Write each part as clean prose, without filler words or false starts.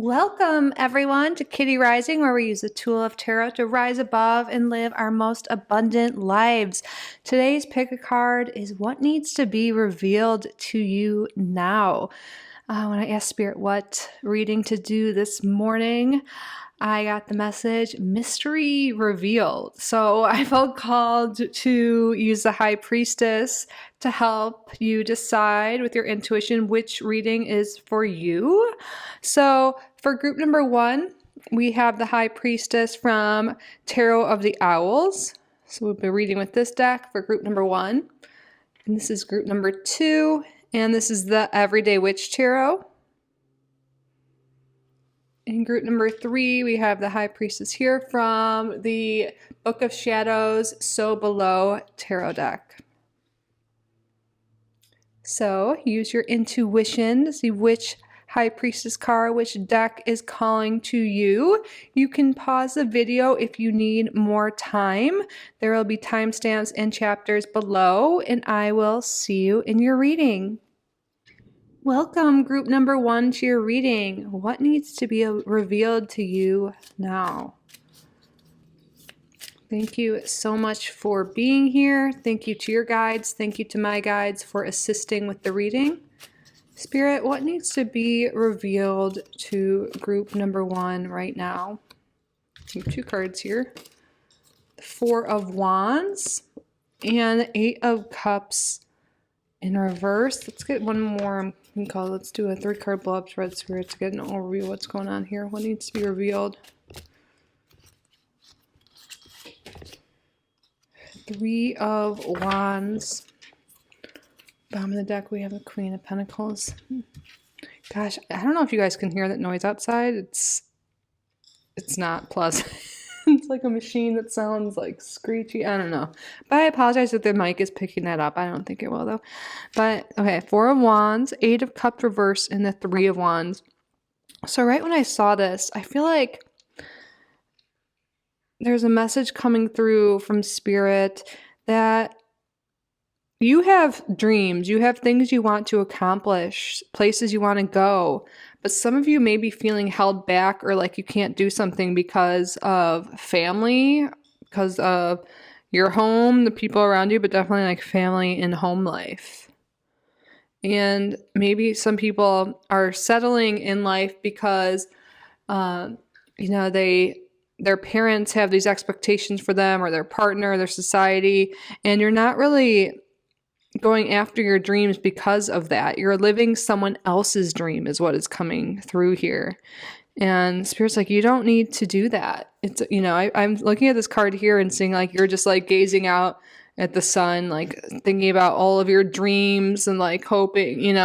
Welcome, everyone, to Kitty Rising, where we use the tool of tarot to rise above and live our most abundant lives. Today's pick a card is what needs to be revealed to you now. When I asked Spirit what reading to do this morning, I got the message, mystery revealed. So I felt called to use the High Priestess to help you decide with your intuition which reading is for you. So for group number 1, we have the High Priestess from Tarot of the Owls. So we'll be reading with this deck for group number 1. And this is group number 2. And this is the Everyday Witch Tarot. In group number 3, we have the High Priestess here from the Book of Shadows, So Below Tarot deck. So use your intuition to see which High Priestess card, which deck is calling to you. You can pause the video if you need more time. There will be timestamps and chapters below, and I will see you in your reading. Welcome, group number 1, to your reading. What needs to be revealed to you now? Thank you so much for being here. Thank you to your guides. Thank you to my guides for assisting with the reading. Spirit, what needs to be revealed to group number 1 right now? We have 2 cards here. The 4 of Wands and 8 of Cups in reverse. Let's get one more. Let's do a 3-card blow-up spread, Spirit, to get an overview of what's going on here. What needs to be revealed? 3 of Wands. Bottom of the deck, we have the Queen of Pentacles. Gosh, I don't know if you guys can hear that noise outside. It's not pleasant. It's like a machine that sounds like screechy. I don't know. But I apologize if the mic is picking that up. I don't think it will, though. But, okay, 4 of Wands, 8 of Cups reverse, and the 3 of Wands. So right when I saw this, I feel like there's a message coming through from Spirit that you have dreams, you have things you want to accomplish, places you want to go, but some of you may be feeling held back or like you can't do something because of family, because of your home, the people around you, but definitely like family and home life. And maybe some people are settling in life because, their parents have these expectations for them or their partner, their society, and you're not really going after your dreams because of that. You're living someone else's dream is what is coming through here. And Spirit's like, you don't need to do that. It's, I'm looking at this card here and seeing like, you're just like gazing out at the sun, like thinking about all of your dreams and like hoping,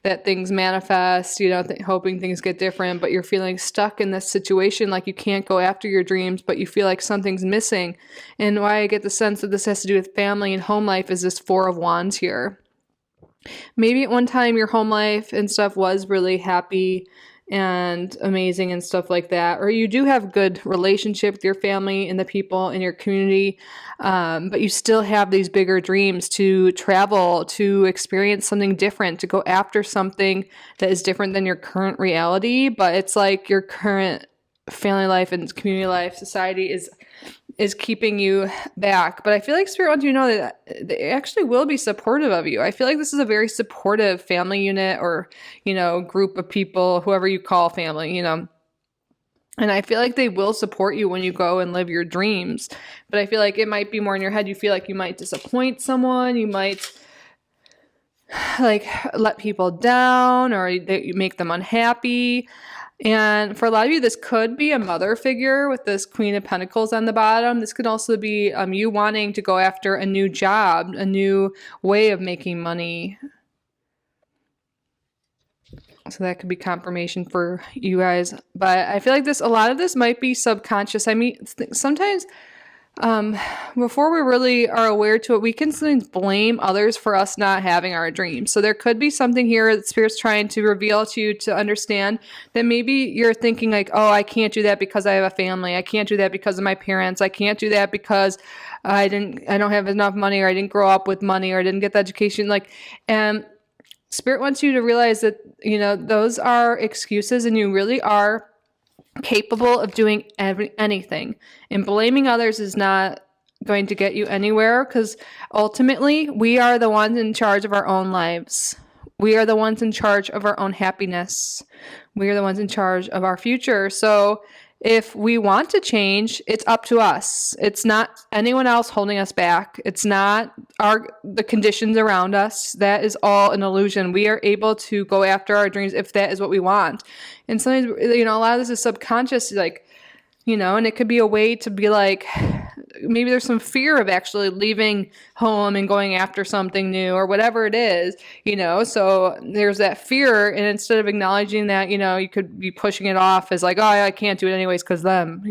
that things manifest, hoping things get different, but you're feeling stuck in this situation, like you can't go after your dreams, but you feel like something's missing. And why I get the sense that this has to do with family and home life is this 4 of Wands here. Maybe at one time your home life and stuff was really happy and amazing and stuff like that, or you do have good relationship with your family and the people in your community, but you still have these bigger dreams to travel, to experience something different, to go after something that is different than your current reality, but it's like your current family life and community life, society is keeping you back. But I feel like Spirit wants you to know that they actually will be supportive of you. I feel like this is a very supportive family unit or, group of people, whoever you call family, And I feel like they will support you when you go and live your dreams. But I feel like it might be more in your head. You feel like you might disappoint someone. You might like let people down or you make them unhappy. And for a lot of you, this could be a mother figure with this Queen of Pentacles on the bottom. This could also be you wanting to go after a new job, a new way of making money. So that could be confirmation for you guys. But I feel like a lot of this might be subconscious. I mean, sometimes before we really are aware to it, we can sometimes blame others for us not having our dreams. So there could be something here that Spirit's trying to reveal to you to understand that maybe you're thinking like, oh, I can't do that because I have a family. I can't do that because of my parents. I can't do that because I don't have enough money, or I didn't grow up with money, or I didn't get the education. And Spirit wants you to realize that, those are excuses and you really are capable of doing anything. And blaming others is not going to get you anywhere, because ultimately we are the ones in charge of our own lives. We are the ones in charge of our own happiness. We are the ones in charge of our future. So if we want to change, it's up to us. It's not anyone else holding us back. It's not the conditions around us. That is all an illusion. We are able to go after our dreams if that is what we want. And sometimes, a lot of this is subconscious, like, and it could be a way to be like, maybe there's some fear of actually leaving home and going after something new or whatever it is, so there's that fear. And instead of acknowledging that, you could be pushing it off as like, oh, I can't do it anyways because them.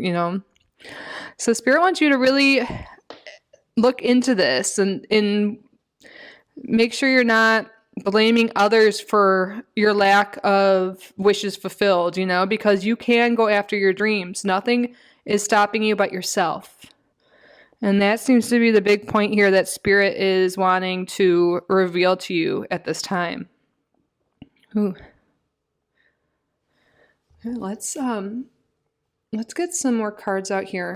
So Spirit wants you to really look into this and make sure you're not blaming others for your lack of wishes fulfilled, because you can go after your dreams. Nothing is stopping you but yourself. And that seems to be the big point here that Spirit is wanting to reveal to you at this time. Ooh. Let's get some more cards out here.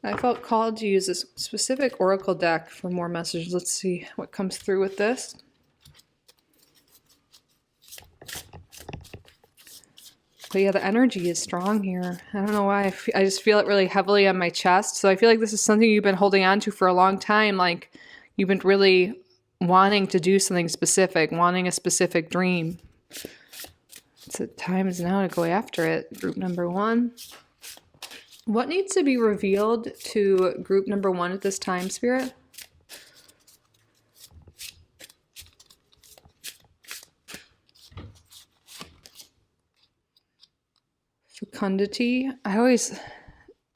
I felt called to use this specific oracle deck for more messages. Let's see what comes through with this. But yeah, the energy is strong here. I don't know why. I just feel it really heavily on my chest. So I feel like this is something you've been holding on to for a long time. Like you've been really wanting to do something specific, wanting a specific dream. So time is now to go after it. Group number 1. What needs to be revealed to group number 1 at this time, Spirit? Fecundity. I always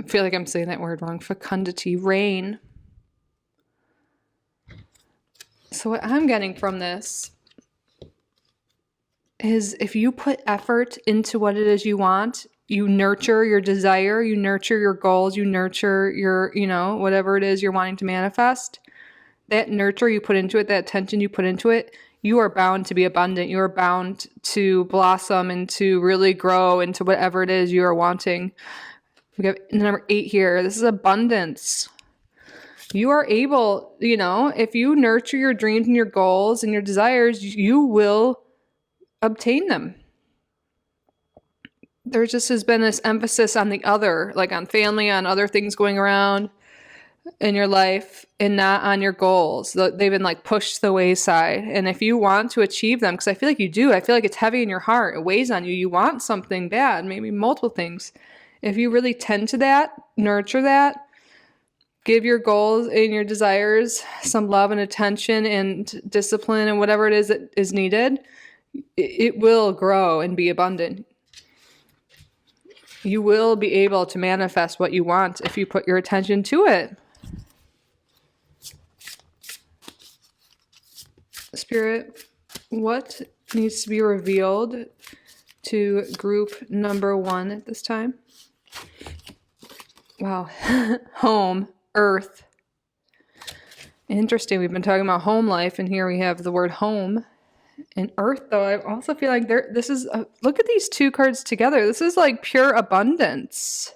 feel like I'm saying that word wrong. Fecundity. Rain. So what I'm getting from this is if you put effort into what it is you want, you nurture your desire, you nurture your goals, you nurture your, whatever it is you're wanting to manifest, that nurture you put into it, that attention you put into it, you are bound to be abundant. You are bound to blossom and to really grow into whatever it is you are wanting. We have number 8 here. This is abundance. You are able, if you nurture your dreams and your goals and your desires, you will obtain them. There just has been this emphasis on the other, like on family, on other things going around in your life and not on your goals. They've been like pushed to the wayside. And if you want to achieve them, because I feel like you do, I feel like it's heavy in your heart. It weighs on you. You want something bad, maybe multiple things. If you really tend to that, nurture that, give your goals and your desires some love and attention and discipline and whatever it is that is needed, it will grow and be abundant. You will be able to manifest what you want if you put your attention to it. Spirit, what needs to be revealed to group number 1 at this time? Wow. Home, earth. Interesting. We've been talking about home life, and here we have the word home. And earth, though, I also feel like this is, look at these 2 cards together. This is like pure abundance.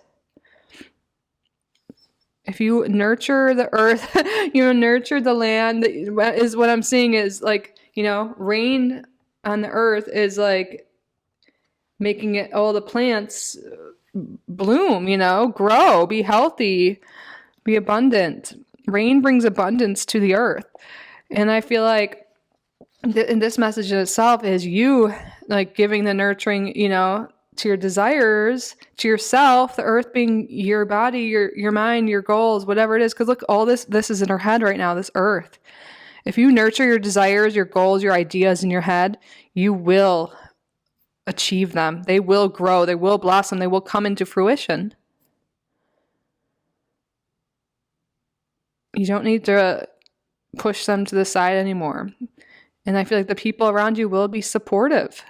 If you nurture the earth, nurture the land, is what I'm seeing is like, rain on the earth is like making it, all the plants bloom, grow, be healthy, be abundant. Rain brings abundance to the earth. And I feel like and this message in itself is you like giving the nurturing, to your desires, to yourself, the earth being your body, your mind, your goals, whatever it is. Because look, all this is in our head right now, this earth. If you nurture your desires, your goals, your ideas in your head, you will achieve them. They will grow. They will blossom. They will come into fruition. You don't need to push them to the side anymore. And I feel like the people around you will be supportive.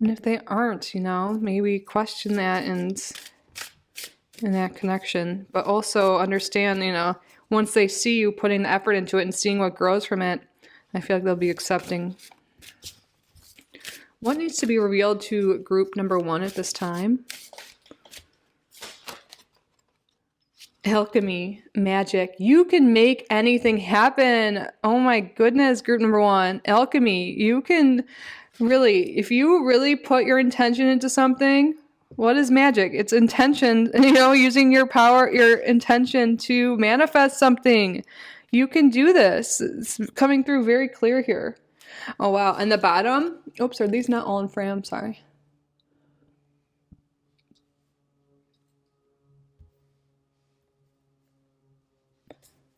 And if they aren't, maybe question that and that connection. But also understand, once they see you putting the effort into it and seeing what grows from it, I feel like they'll be accepting. What needs to be revealed to group number 1 at this time? Alchemy, magic. You can make anything happen. Oh my goodness, group number 1. Alchemy. You can really, if you really put your intention into something, what is magic? It's intention, using your power, your intention to manifest something. You can do this. It's coming through very clear here. Oh, wow. And the bottom, oops, are these not all in frame? Sorry.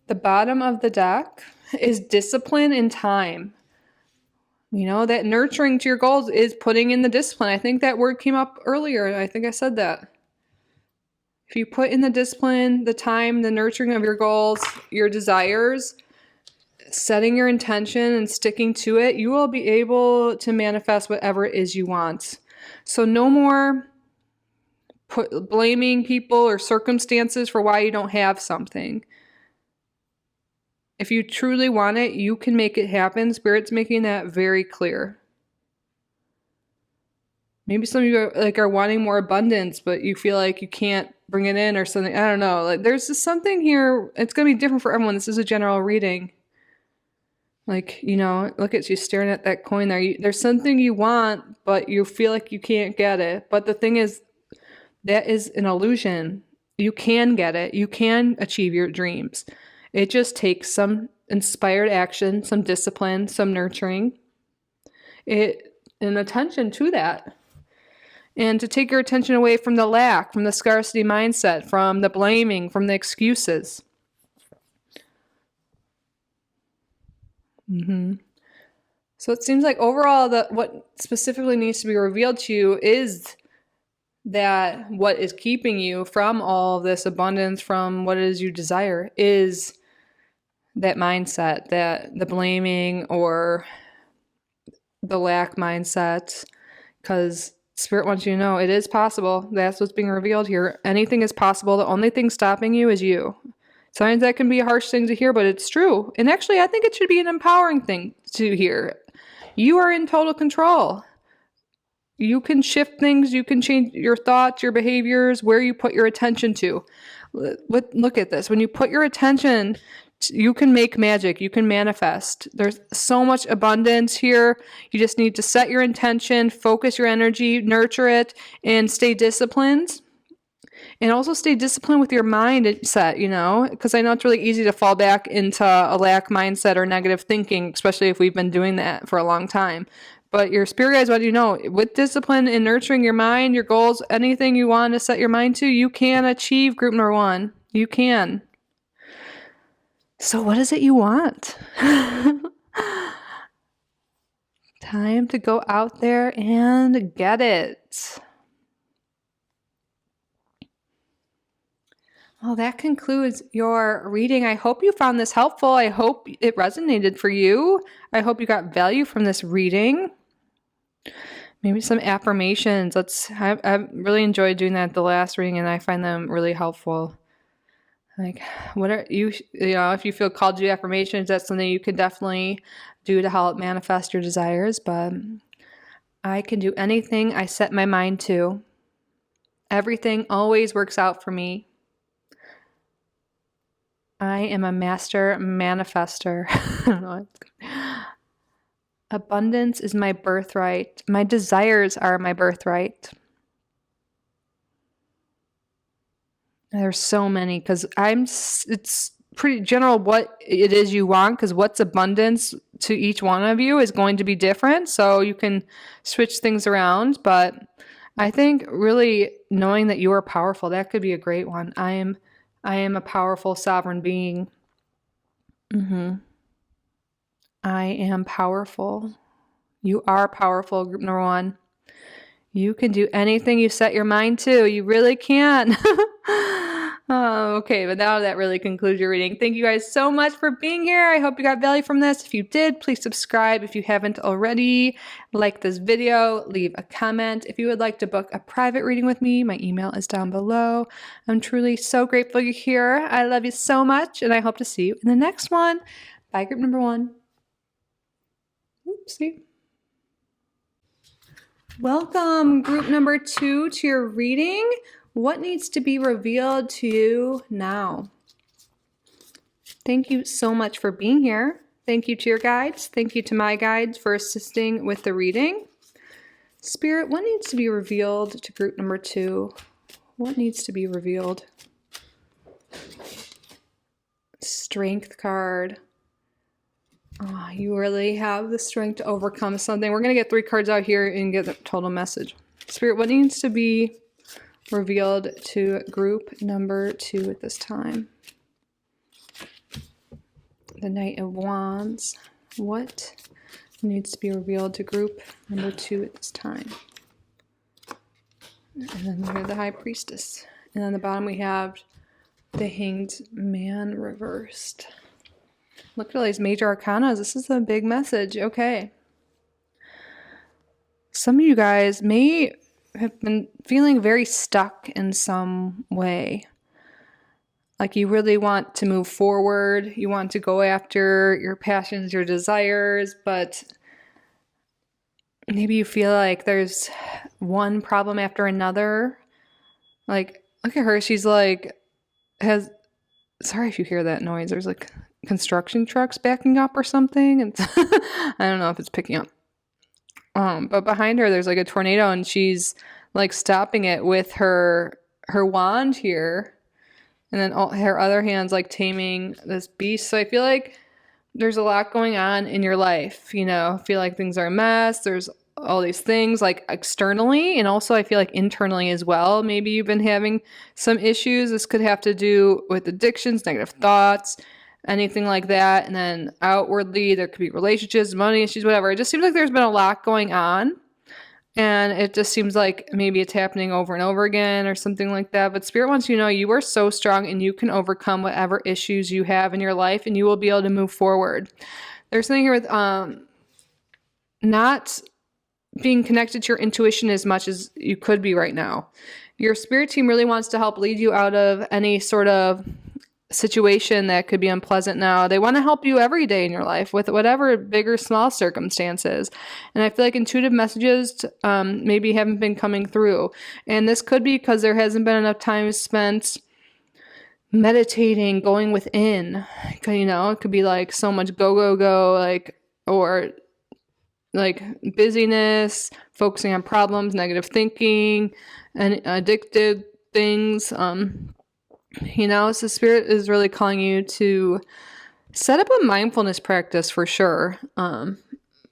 The bottom of the deck is discipline and time. That nurturing to your goals is putting in the discipline. I think that word came up earlier. I think I said that. If you put in the discipline, the time, the nurturing of your goals, your desires, setting your intention and sticking to it, you will be able to manifest whatever it is you want. So no more blaming people or circumstances for why you don't have something. If you truly want it, you can make it happen. Spirit's making that very clear. Maybe some of you are wanting more abundance, but you feel like you can't bring it in or something. I don't know. There's just something here. It's going to be different for everyone. This is a general reading. Look at you staring at that coin there. There's something you want, but you feel like you can't get it. But the thing is, that is an illusion. You can get it. You can achieve your dreams. It just takes some inspired action, some discipline, some nurturing, and attention to that. And to take your attention away from the lack, from the scarcity mindset, from the blaming, from the excuses. So it seems like overall what specifically needs to be revealed to you is that what is keeping you from all this abundance, from what it is you desire, is that mindset, that the blaming or the lack mindset, because Spirit wants you to know it is possible. That's what's being revealed here. Anything is possible. The only thing stopping you is you. Sometimes that can be a harsh thing to hear, but it's true. And actually, I think it should be an empowering thing to hear. You are in total control. You can shift things. You can change your thoughts, your behaviors, where you put your attention to. Look at this. When you put your attention, you can make magic. You can manifest. There's so much abundance here. You just need to set your intention, focus your energy, nurture it, and stay disciplined. And also stay disciplined with your mindset, because I know it's really easy to fall back into a lack mindset or negative thinking, especially if we've been doing that for a long time. But your spirit guides want you to know, with discipline and nurturing your mind, your goals, anything you want to set your mind to, you can achieve group number 1. You can. So what is it you want? Time to go out there and get it. Well, that concludes your reading. I hope you found this helpful. I hope it resonated for you. I hope you got value from this reading. Maybe some affirmations. I really enjoyed doing that at the last reading, and I find them really helpful. What are you if you feel called to do affirmations, that's something you can definitely do to help manifest your desires. But I can do anything I set my mind to. Everything always works out for me. I am a master manifester. I don't know. Abundance is my birthright. My desires are my birthright. There's so many, because it's pretty general what it is you want, because what's abundance to each one of you is going to be different. So you can switch things around. But I think really knowing that you are powerful, that could be a great one. I am a powerful sovereign being. I am powerful. You are powerful, group number 1. You can do anything you set your mind to. You really can. Oh, okay, but now that really concludes your reading. Thank you guys so much for being here. I hope you got value from this. If you did, please subscribe if you haven't already. Like this video, leave a comment. If you would like to book a private reading with me, my email is down below. I'm truly so grateful you're here. I love you so much, and I hope to see you in the next one. Bye, group number 1. Oopsie. Welcome, group number 2, to your reading. What needs to be revealed to you now? Thank you so much for being here. Thank you to your guides. Thank you to my guides for assisting with the reading. Spirit, what needs to be revealed to group number 2? What needs to be revealed? Strength card. Oh, you really have the strength to overcome something. We're going to get 3 cards out here and get the total message. Spirit, what needs to be revealed to group number 2 at this time? The Knight of Wands. What needs to be revealed to group number 2 at this time? And then we have the High Priestess. And on the bottom we have the Hanged Man reversed. Look at all these major arcanas. This is a big message. Okay. Some of you guys may have been feeling very stuck in some way. Like you really want to move forward. You want to go after your passions, your desires, but maybe you feel like there's one problem after another. Like, look at her. She's like, sorry if you hear that noise. There's like construction trucks backing up or something, and I don't know if it's picking up. But behind her there's like a tornado, and she's like stopping it with her wand here, and then her other hand's like taming this beast. So I feel like there's a lot going on in your life, you know. I feel like things are a mess. There's all these things like externally, and also I feel like internally as well. Maybe you've been having some issues. This could have to do with addictions, negative thoughts, anything like that. And then outwardly there could be relationships, money issues, whatever. It just seems like there's been a lot going on, and it just seems like maybe it's happening over and over again or something like that. But Spirit wants you to know you are so strong, and you can overcome whatever issues you have in your life, and you will be able to move forward. There's something here with not being connected to your intuition as much as you could be right now. Your spirit team really wants to help lead you out of any sort of situation that could be unpleasant now. They want to help you every day in your life with whatever big or small circumstances. And I feel like intuitive messages maybe haven't been coming through. And this could be because there hasn't been enough time spent meditating, going within. You know, it could be like so much go, like, or like busyness, focusing on problems, negative thinking, and addictive things. You know, so Spirit is really calling you to set up a mindfulness practice for sure. Will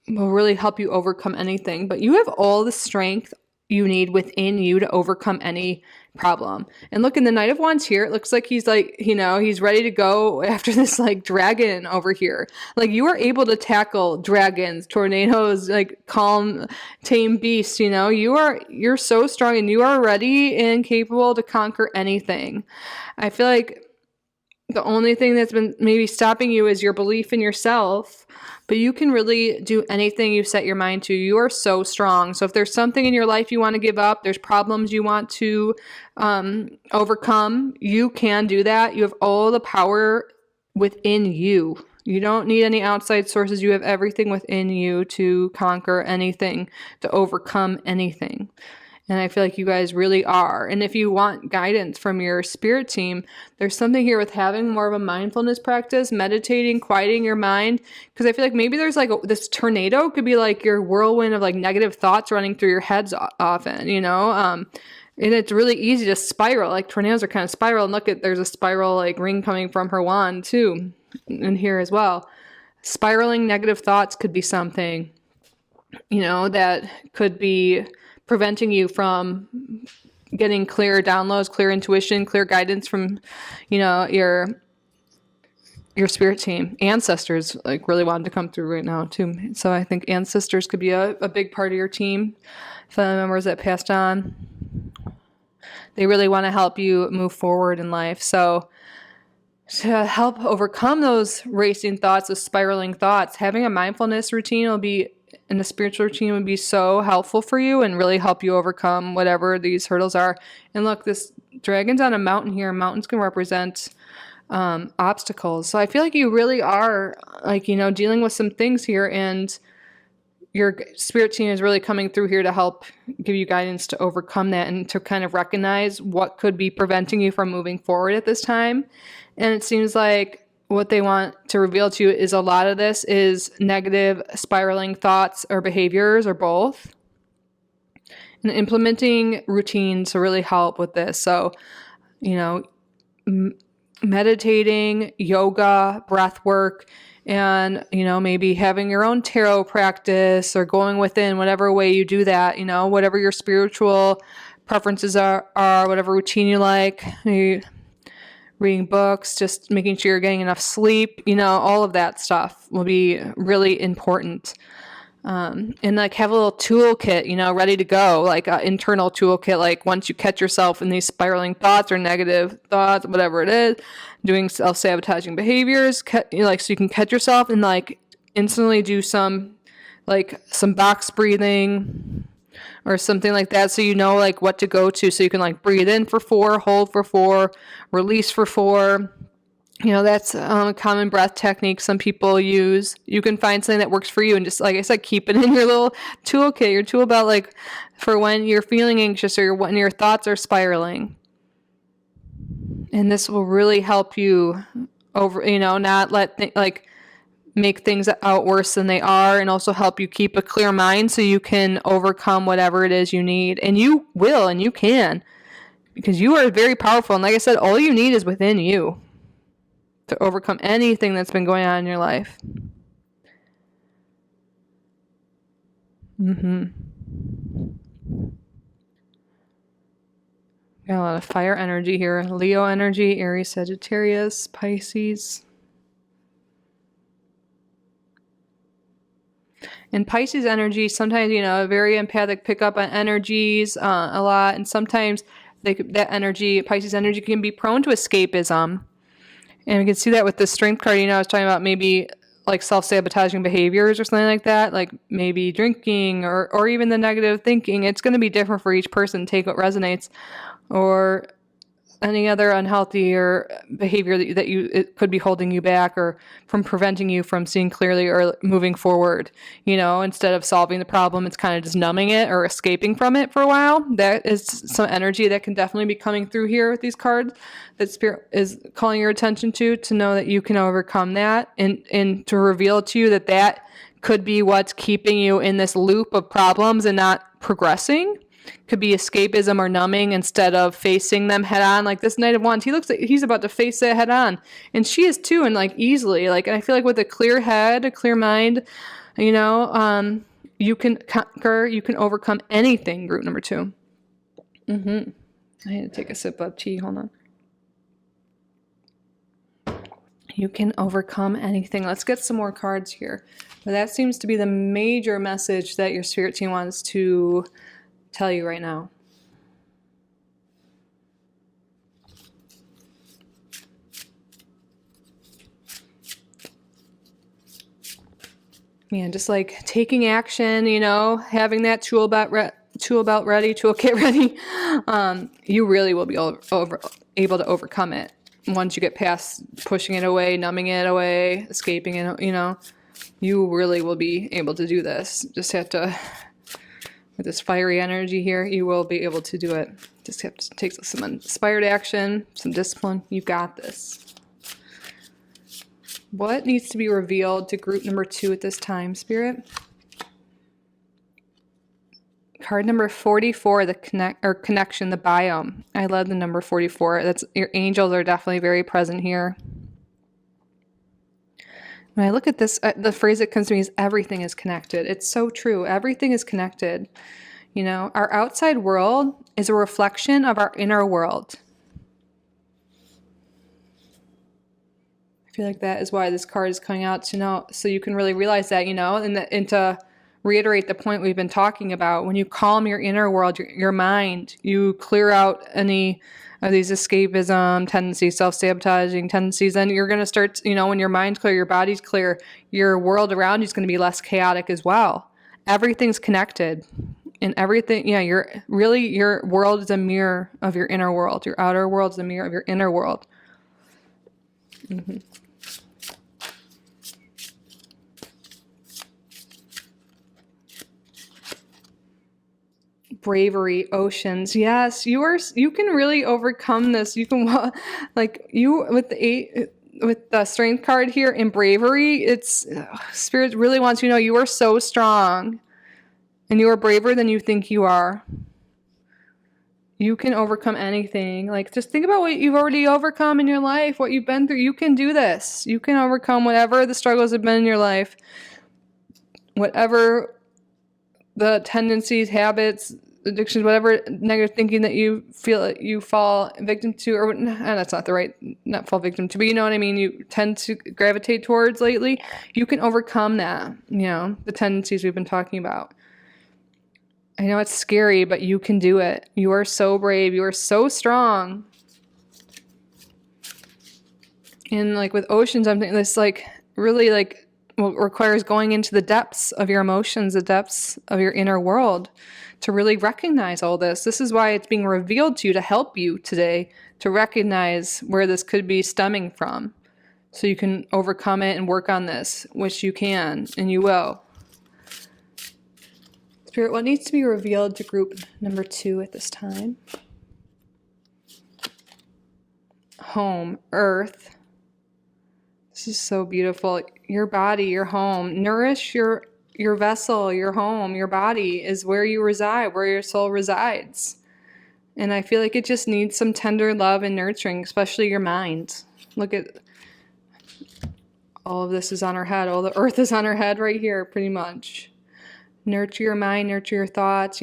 really help you overcome anything. But you have all the strength you need within you to overcome any problem. And look, in the Knight of Wands here, it looks like he's like, you know, he's ready to go after this like dragon over here. Like you are able to tackle dragons, tornadoes, like calm, tame beasts, you know, you're so strong, and you are ready and capable to conquer anything. I feel like the only thing that's been maybe stopping you is your belief in yourself, but you can really do anything you set your mind to. You are so strong. So if there's something in your life you want to give up, there's problems you want to overcome, you can do that. You have all the power within you. You don't need any outside sources. You have everything within you to conquer anything, to overcome anything. And I feel like you guys really are. And if you want guidance from your spirit team, there's something here with having more of a mindfulness practice, meditating, quieting your mind. Because I feel like maybe there's like this tornado could be like your whirlwind of like negative thoughts running through your heads often, you know? And it's really easy to spiral. Like tornadoes are kind of spiral. And look at, there's a spiral like ring coming from her wand too, in here as well. Spiraling negative thoughts could be something, you know, that could be preventing you from getting clear downloads, clear intuition, clear guidance from, you know, your spirit team. Ancestors like really wanted to come through right now too. So I think ancestors could be a big part of your team. Family members that passed on. they really want to help you move forward in life. So to help overcome those racing thoughts, those spiraling thoughts, having a mindfulness routine will be, and a spiritual routine would be so helpful for you and really help you overcome whatever these hurdles are. And look, this dragon's on a mountain here. Mountains can represent obstacles. So I feel like you really are like, dealing with some things here, and your spirit team is really coming through here to help give you guidance to overcome that and to kind of recognize what could be preventing you from moving forward at this time. And it seems like what they want to reveal to you is a lot of this is negative spiraling thoughts or behaviors or both. And implementing routines to really help with this. So, meditating, yoga, breath work, and, maybe having your own tarot practice or going within whatever way you do that, whatever your spiritual preferences are whatever routine you like, reading books, just making sure you're getting enough sleep, all of that stuff will be really important. And like have a little toolkit, ready to go, like an internal toolkit, like once you catch yourself in these spiraling thoughts or negative thoughts, whatever it is, doing self-sabotaging behaviors, so you can catch yourself and like instantly do some box breathing or something like that. So like what to go to. So you can like breathe in for 4, hold for 4, release for 4. That's a common breath technique some people use. You can find something that works for you and just, like I said, keep it in your little toolkit, your tool belt, like for when you're feeling anxious or when your thoughts are spiraling. And this will really help you not let make things out worse than they are, and also help you keep a clear mind so you can overcome whatever it is you need. And you will, and you can, because you are very powerful. And like I said, all you need is within you to overcome anything that's been going on in your life. Got a lot of fire energy here. Leo energy, Aries, Sagittarius, Pisces. And Pisces energy, sometimes, very empathic, pick up on energies a lot. And sometimes Pisces energy can be prone to escapism. And we can see that with the strength card. I was talking about maybe like self-sabotaging behaviors or something like that, like maybe drinking or even the negative thinking. It's going to be different for each person. Take what resonates, or any other unhealthy or behavior that it could be holding you back or from preventing you from seeing clearly or moving forward. Instead of solving the problem, it's kind of just numbing it or escaping from it for a while. That is some energy that can definitely be coming through here with these cards that Spirit is calling your attention to know that you can overcome that, and to reveal to you that could be what's keeping you in this loop of problems and not progressing. Could be escapism or numbing instead of facing them head on. Like this Knight of Wands, he looks like he's about to face it head on, and she is too, and like easily. And I feel like with a clear head, a clear mind, you can conquer, you can overcome anything. Group number 2. I had to take a sip of tea. Hold on. You can overcome anything. Let's get some more cards here. But that seems to be the major message that your spirit team wants to tell you right now. Man, just like taking action, having that toolkit ready, you really will be able to overcome it once you get past pushing it away, numbing it away, escaping it. You really will be able to do this. Just have to. With this fiery energy here, you will be able to do it. Just have to take some inspired action, some discipline. You got this. What needs to be revealed to group number 2 at this time, Spirit? Card number 44, the connection, the biome. I love the number 44. That's your angels are definitely very present here. When I look at this, the phrase that comes to me is everything is connected. It's so true. Everything is connected. Our outside world is a reflection of our inner world. I feel like that is why this card is coming out to know, so you can really realize that, and to reiterate the point we've been talking about. When you calm your inner world, your mind, you clear out any of these escapism tendencies, self-sabotaging tendencies, then you're going to start, when your mind's clear, your body's clear, your world around you is going to be less chaotic as well. Everything's connected. And everything, your world is a mirror of your inner world. Your outer world is a mirror of your inner world. Mm-hmm. Bravery, oceans. Yes, you can really overcome this. You can, with the strength card here in bravery, Spirit really wants you to know you are so strong and you are braver than you think you are. You can overcome anything. Just think about what you've already overcome in your life, what you've been through. You can do this. You can overcome whatever the struggles have been in your life, whatever the tendencies, habits, addictions, whatever negative thinking that you feel that you fall victim to, or that's not fall victim to, but you know what I mean, you tend to gravitate towards lately. You can overcome that, the tendencies we've been talking about. I know it's scary, but you can do it. You are so brave. You are so strong. And with oceans, I'm thinking this really what requires going into the depths of your emotions, the depths of your inner world to really recognize all this. This is why it's being revealed to you to help you today to recognize where this could be stemming from. So you can overcome it and work on this, which you can and you will. Spirit, what needs to be revealed to group number 2 at this time? Home, earth. This is so beautiful. Your body, your home. Nourish your vessel, your home, your body is where you reside, where your soul resides. And I feel like it just needs some tender love and nurturing, especially your mind. Look at all of this is on our head. All the earth is on our head right here, pretty much. Nurture your mind, nurture your thoughts,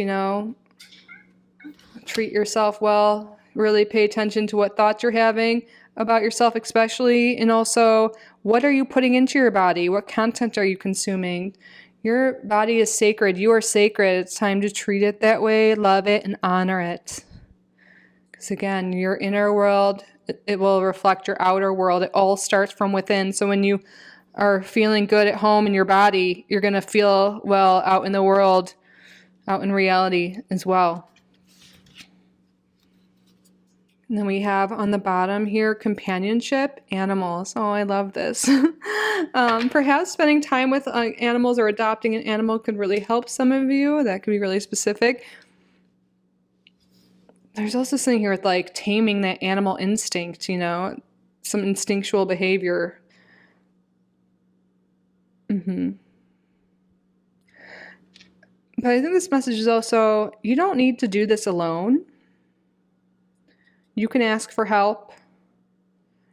Treat yourself well. Really pay attention to what thoughts you're having about yourself especially, and also what are you putting into your body? What content are you consuming? Your body is sacred. You are sacred. It's time to treat it that way, love it, and honor it. Because again, your inner world, it will reflect your outer world. It all starts from within. So when you are feeling good at home in your body, you're going to feel well out in the world, out in reality as well. And then we have on the bottom here, companionship, animals. Oh, I love this. Perhaps spending time with animals or adopting an animal could really help some of you. That could be really specific. There's also something here with taming that animal instinct, some instinctual behavior. But I think this message is also, you don't need to do this alone. You can ask for help.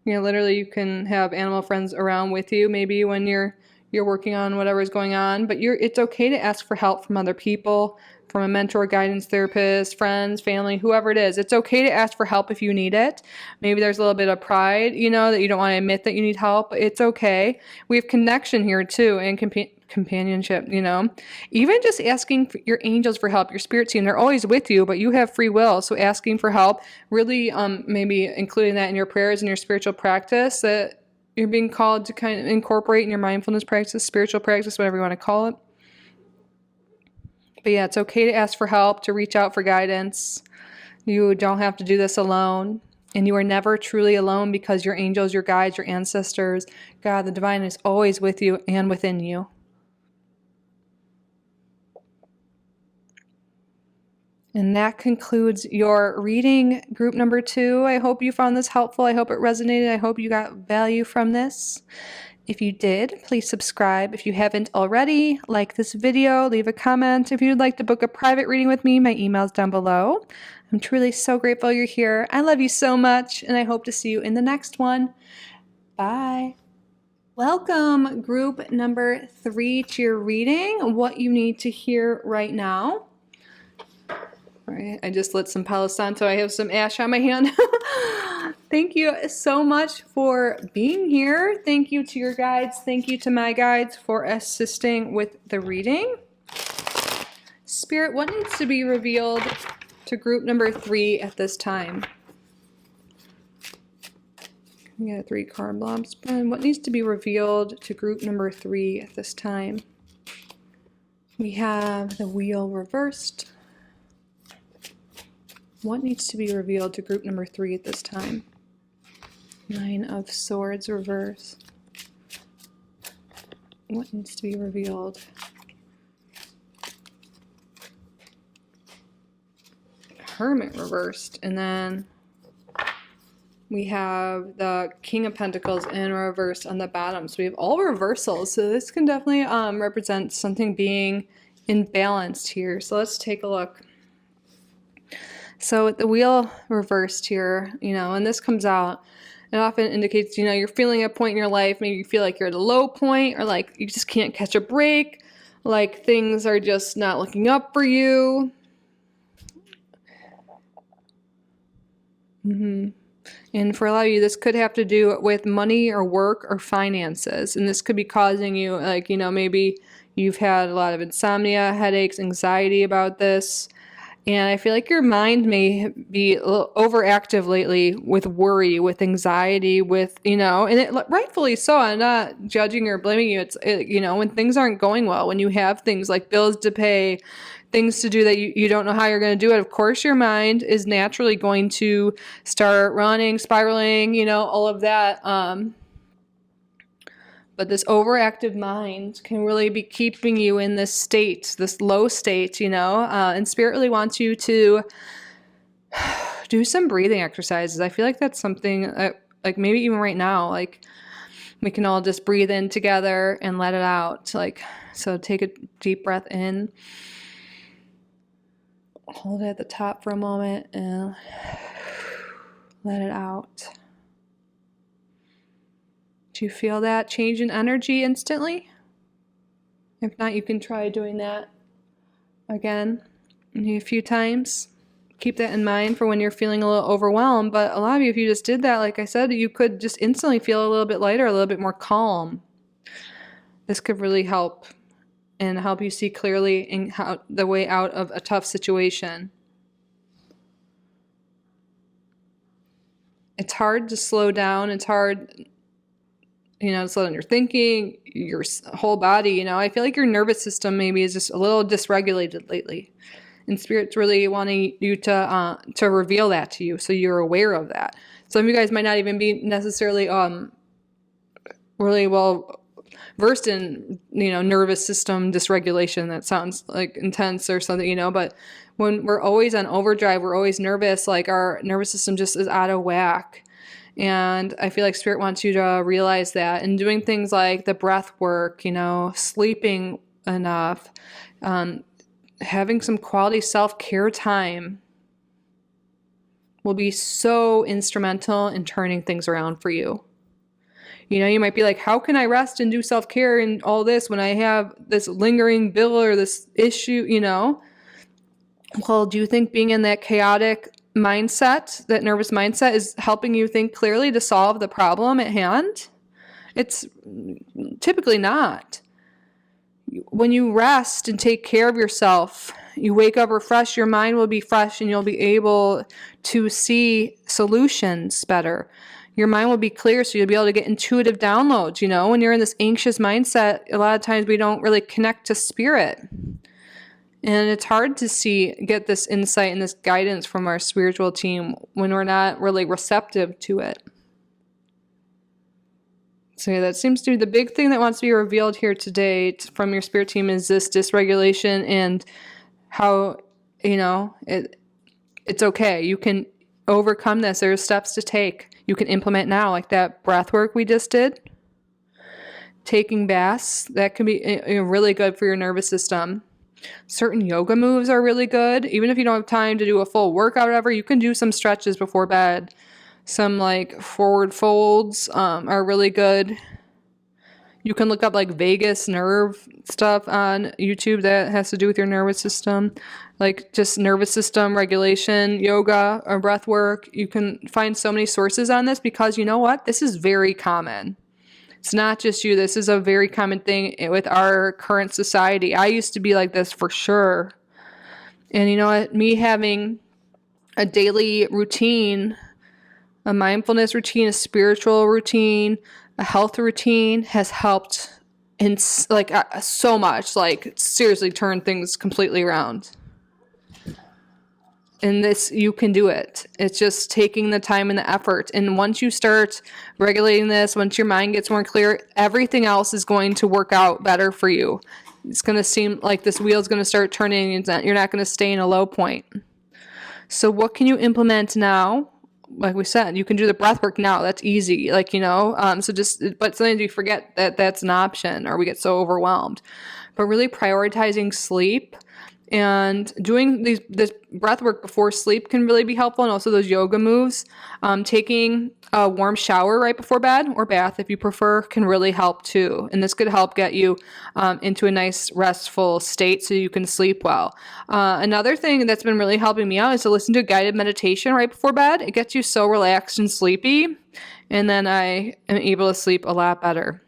Literally you can have animal friends around with you maybe when you're working on whatever's going on, but it's okay to ask for help from other people, from a mentor, guidance therapist, friends, family, whoever it is. It's okay to ask for help if you need it. Maybe there's a little bit of pride, that you don't want to admit that you need help. It's okay. We have connection here too, and companionship, even just asking for your angels for help, your spirit team, they're always with you, but you have free will. So asking for help, really maybe including that in your prayers and your spiritual practice that you're being called to kind of incorporate in your mindfulness practice, spiritual practice, whatever you want to call it. But yeah, it's okay to ask for help, to reach out for guidance. You don't have to do this alone. And you are never truly alone because your angels, your guides, your ancestors, God, the divine is always with you and within you. And that concludes your reading, group number 2. I hope you found this helpful. I hope it resonated. I hope you got value from this. If you did, please subscribe. If you haven't already, like this video, leave a comment. If you'd like to book a private reading with me, my email's down below. I'm truly so grateful you're here. I love you so much, and I hope to see you in the next one. Bye. Welcome, group number 3, to your reading, What You Need to Hear Right Now. All right, I just lit some Palo Santo. I have some ash on my hand. Thank you so much for being here. Thank you to your guides. Thank you to my guides for assisting with the reading. Spirit, what needs to be revealed to group number 3 at this time? We got a 3 card blob spin. What needs to be revealed to group number 3 at this time? We have the wheel reversed. What needs to be revealed to group number 3 at this time? 9 of Swords reversed. What needs to be revealed? Hermit reversed. And then we have the King of Pentacles in reverse on the bottom. So we have all reversals. So this can definitely represent something being imbalanced here. So let's take a look. So with the wheel reversed here, and this comes out, it often indicates, you're feeling a point in your life. Maybe you feel like you're at a low point, or like you just can't catch a break. Like things are just not looking up for you. And for a lot of you, this could have to do with money or work or finances. And this could be causing you, like, maybe you've had a lot of insomnia, headaches, anxiety about this. And I feel like your mind may be a little overactive lately with worry, with anxiety, with, and it rightfully so. I'm not judging or blaming you. It's, when things aren't going well, when you have things like bills to pay, things to do that you don't know how you're going to do it. Of course, your mind is naturally going to start running, spiraling, all of that. But this overactive mind can really be keeping you in this state, this low state, and Spirit really wants you to do some breathing exercises. I feel like that's something like maybe even right now, like we can all just breathe in together and let it out. So take a deep breath in, hold it at the top for a moment and let it out. Do you feel that change in energy instantly? If not, you can try doing that again a few times. Keep that in mind for when you're feeling a little overwhelmed. But a lot of you, if you just did that, like I said, you could just instantly feel a little bit lighter, a little bit more calm. This could really help and help you see clearly in how the way out of a tough situation. It's hard to slow down. It's hard to slow down your thinking, your whole body. I feel like your nervous system maybe is just a little dysregulated lately. And Spirit's really wanting you to reveal that to you so you're aware of that. Some of you guys might not even be necessarily really well versed in, nervous system dysregulation. That sounds like intense or something, but when we're always on overdrive, we're always nervous, like our nervous system just is out of whack. And I feel like Spirit wants you to realize that, and doing things like the breath work, sleeping enough, having some quality self-care time will be so instrumental in turning things around for you. You might be like, how can I rest and do self-care and all this when I have this lingering bill or this issue, Well, do you think being in that chaotic mindset, that nervous mindset, is helping you think clearly to solve the problem at hand? It's typically not. When you rest and take care of yourself, you wake up refreshed, your mind will be fresh, and you'll be able to see solutions better. Your mind will be clear, so you'll be able to get intuitive downloads. When you're in this anxious mindset, a lot of times we don't really connect to Spirit. And it's hard to get this insight and this guidance from our spiritual team when we're not really receptive to it. So yeah, that seems to be the big thing that wants to be revealed here today from your spirit team, is this dysregulation and how, it's okay. You can overcome this. There are steps to take. You can implement now, like that breath work we just did. Taking baths, that can be really good for your nervous system. Certain yoga moves are really good. Even if you don't have time to do a full workout or whatever, you can do some stretches before bed. Some like forward folds are really good. You can look up like vagus nerve stuff on YouTube that has to do with your nervous system. Like just nervous system regulation, yoga, or breath work. You can find so many sources on this because you know what? This is very common. It's not just you. This is a very common thing with our current society. I used to be like this for sure. And you know what? Me having a daily routine, a mindfulness routine, a spiritual routine, a health routine has helped in like so much, like seriously turn things completely around. And this, you can do it. It's just taking the time and the effort. And once you start regulating this, once your mind gets more clear, everything else is going to work out better for you. It's going to seem like this wheel is going to start turning and you're not going to stay in a low point. So what can you implement now? Like we said, you can do the breath work now. That's easy. Like, so just, but sometimes we forget that that's an option or we get so overwhelmed. But really prioritizing sleep and doing this breath work before sleep can really be helpful. And also those yoga moves, taking a warm shower right before bed, or bath if you prefer, can really help too. And this could help get you into a nice restful state so you can sleep well. Another thing that's been really helping me out is to listen to a guided meditation right before bed. It gets you so relaxed and sleepy, and then I am able to sleep a lot better.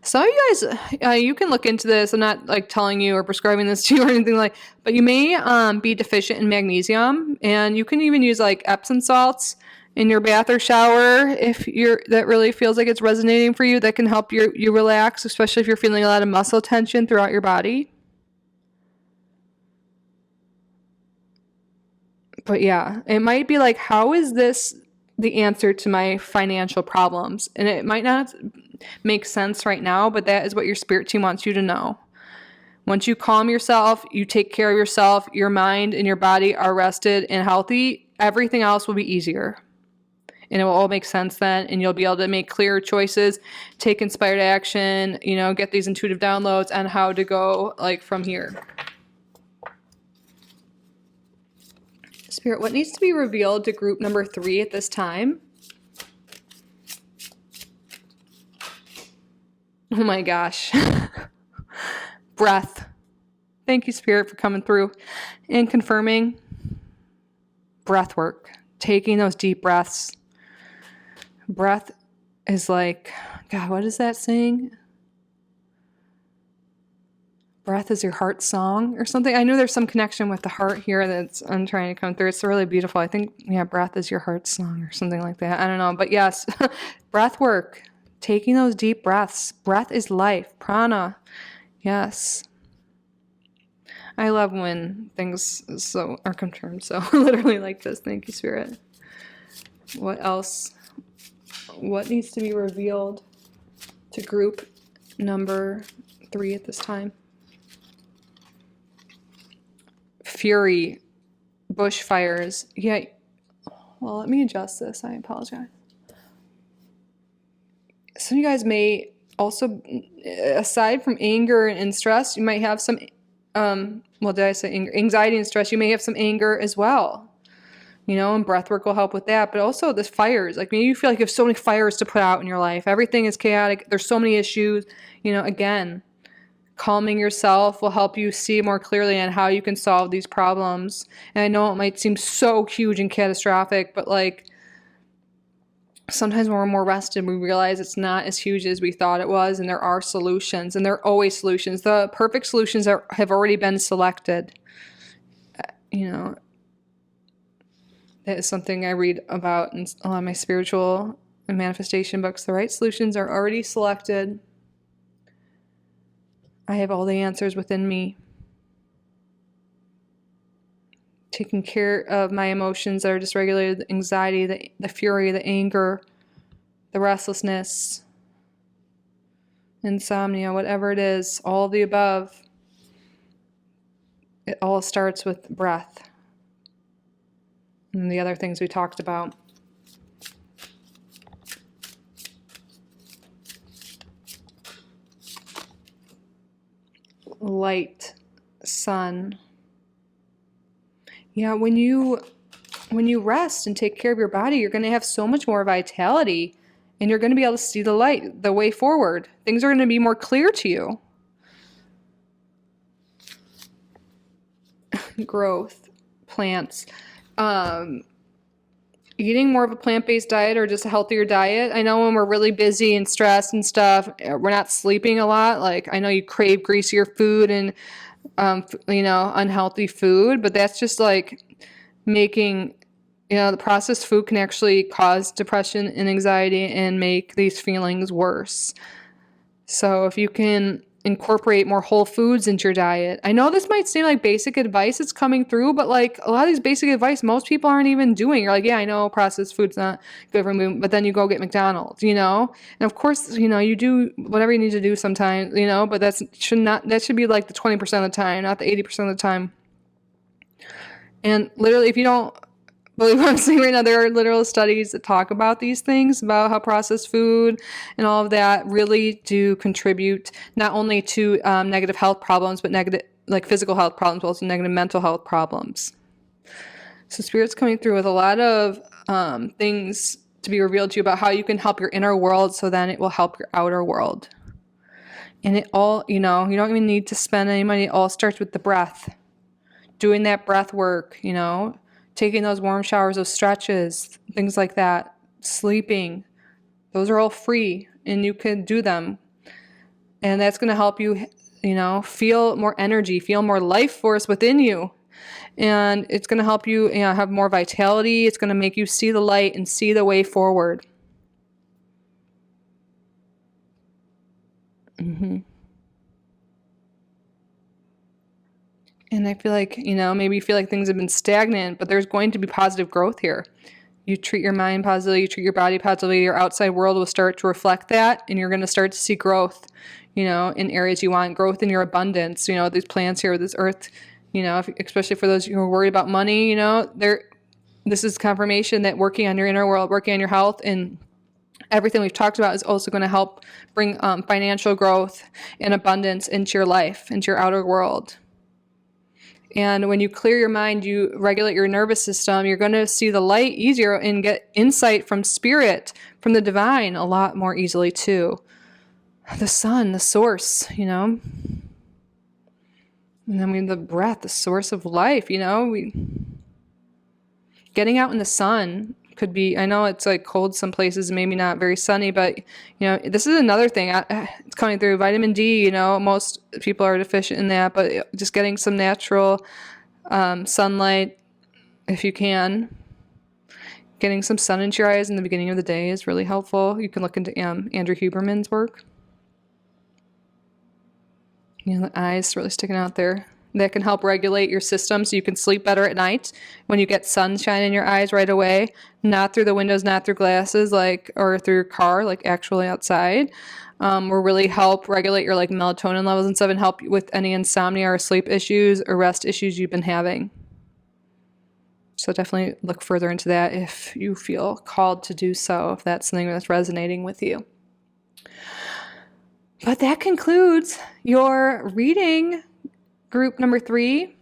Some of you guys, you can look into this. I'm not like telling you or prescribing this to you or anything but you may be deficient in magnesium, and you can even use like Epsom salts in your bath or shower if that really feels like it's resonating for you. That can help you relax, especially if you're feeling a lot of muscle tension throughout your body. But yeah, it might be like, how is this the answer to my financial problems? And it might not make sense right now, but that is what your spirit team wants you to know. Once you calm yourself, you take care of yourself, your mind and your body are rested and healthy, everything else will be easier. And it will all make sense then, and you'll be able to make clearer choices, take inspired action, get these intuitive downloads on how to go like from here. Spirit, what needs to be revealed to group number 3 at this time? Oh my gosh. Breath. Thank you, Spirit, for coming through and confirming. Breath work. Taking those deep breaths. Breath is like, God, what is that saying? Breath is your heart song or something. I know there's some connection with the heart here that's I'm trying to come through. It's really beautiful. I think, breath is your heart song or something like that. I don't know. But yes, breath work. Taking those deep breaths. Breath is life. Prana. Yes. I love when things are confirmed. So literally like this. Thank you, Spirit. What else? What needs to be revealed to group number 3 at this time? Fury, bushfires. Yeah. Well, let me adjust this. I apologize. Some of you guys may also, aside from anger and stress, you might have some, did I say anger? Anxiety and stress. You may have some anger as well. And breath work will help with that. But also the fires. Like maybe you feel like you have so many fires to put out in your life. Everything is chaotic. There's so many issues. Again, calming yourself will help you see more clearly on how you can solve these problems. And I know it might seem so huge and catastrophic, but like sometimes when we're more rested, we realize it's not as huge as we thought it was, and there are solutions, and there are always solutions. The perfect solutions have already been selected. That is something I read about in a lot of my spiritual and manifestation books. The right solutions are already selected. I have all the answers within me. Taking care of my emotions that are dysregulated, the anxiety, the fury, the anger, the restlessness, insomnia, whatever it is, all of the above. It all starts with breath and the other things we talked about. Light, sun. Yeah, when you rest and take care of your body, you're going to have so much more vitality, and you're going to be able to see the light, the way forward. Things are going to be more clear to you. Growth, plants. eating more of a plant-based diet or just a healthier diet. I know when we're really busy and stressed and stuff, we're not sleeping a lot. Like, I know you crave greasier food and, unhealthy food, but that's just like making, the processed food can actually cause depression and anxiety and make these feelings worse. So if you can incorporate more whole foods into your diet. I know this might seem like basic advice that's coming through, but like a lot of these basic advice most people aren't even doing. You're like, yeah, I know processed food's not good for me, but then you go get McDonald's, And of course, you do whatever you need to do sometimes, but that should be like the 20% of the time, not the 80% of the time. And literally, if you don't believe what I'm saying right now, there are literal studies that talk about these things, about how processed food and all of that really do contribute not only to negative health problems, but negative, like physical health problems, but also negative mental health problems. So Spirit's coming through with a lot of things to be revealed to you about how you can help your inner world, so then it will help your outer world. And it all, you don't even need to spend any money. It all starts with the breath. Doing that breath work, taking those warm showers, those stretches, things like that, sleeping. Those are all free and you can do them. And that's going to help you, feel more energy, feel more life force within you. And it's going to help you, have more vitality. It's going to make you see the light and see the way forward. And I feel like, maybe you feel like things have been stagnant, but there's going to be positive growth here. You treat your mind positively, you treat your body positively, your outside world will start to reflect that, and you're going to start to see growth, in areas you want, growth in your abundance, these plants here, this earth, especially for those who are worried about money, this is confirmation that working on your inner world, working on your health, and everything we've talked about is also going to help bring financial growth and abundance into your life, into your outer world. And when you clear your mind, you regulate your nervous system, you're going to see the light easier and get insight from spirit, from the divine a lot more easily too. The sun, the source, And then the breath, the source of life, getting out in the sun could be, I know it's like cold some places, maybe not very sunny, but this is another thing. It's coming through. Vitamin D, most people are deficient in that, but just getting some natural sunlight, if you can. Getting some sun into your eyes in the beginning of the day is really helpful. You can look into Andrew Huberman's work. The eyes really sticking out there. That can help regulate your system so you can sleep better at night when you get sunshine in your eyes right away, not through the windows, not through glasses, or through your car, actually outside. Will really help regulate your melatonin levels and stuff, and help you with any insomnia or sleep issues or rest issues you've been having. So definitely look further into that if you feel called to do so, if that's something that's resonating with you. But that concludes your reading, group number 3.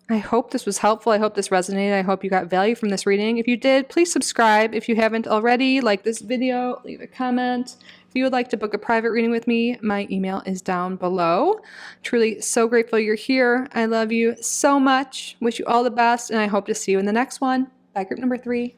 I hope this was helpful. I hope this resonated. I hope you got value from this reading. If you did, please subscribe. If you haven't already, like this video, leave a comment. If you would like to book a private reading with me, my email is down below. Truly so grateful you're here. I love you so much. Wish you all the best, and I hope to see you in the next one. Bye, group number 3.